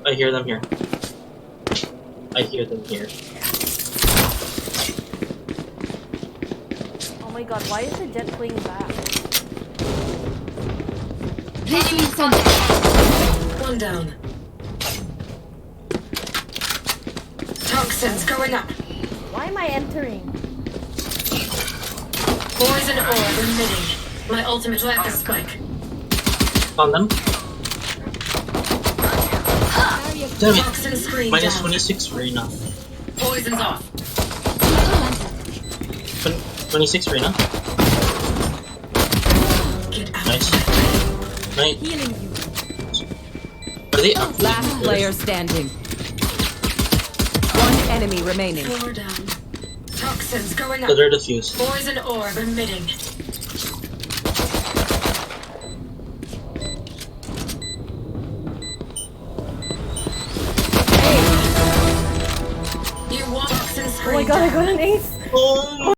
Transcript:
I hear them here. I hear them here. Oh my god, why is the jet playing back? One down. Toxins going up. Why am I entering? Poison orb emitting. My ultimate will have to spike. Found them. Damn it. Toxin screen Minus down. 26 Reyna. Poison's off. 26 Reyna. Get out. Nice. Nice. Healing you. Are they up? Last player standing. One enemy remaining. 4 down. Toxins going up. So they're diffused. Poison orb emitting. You want toxin Oh screen my god, I down. got an ace! Oh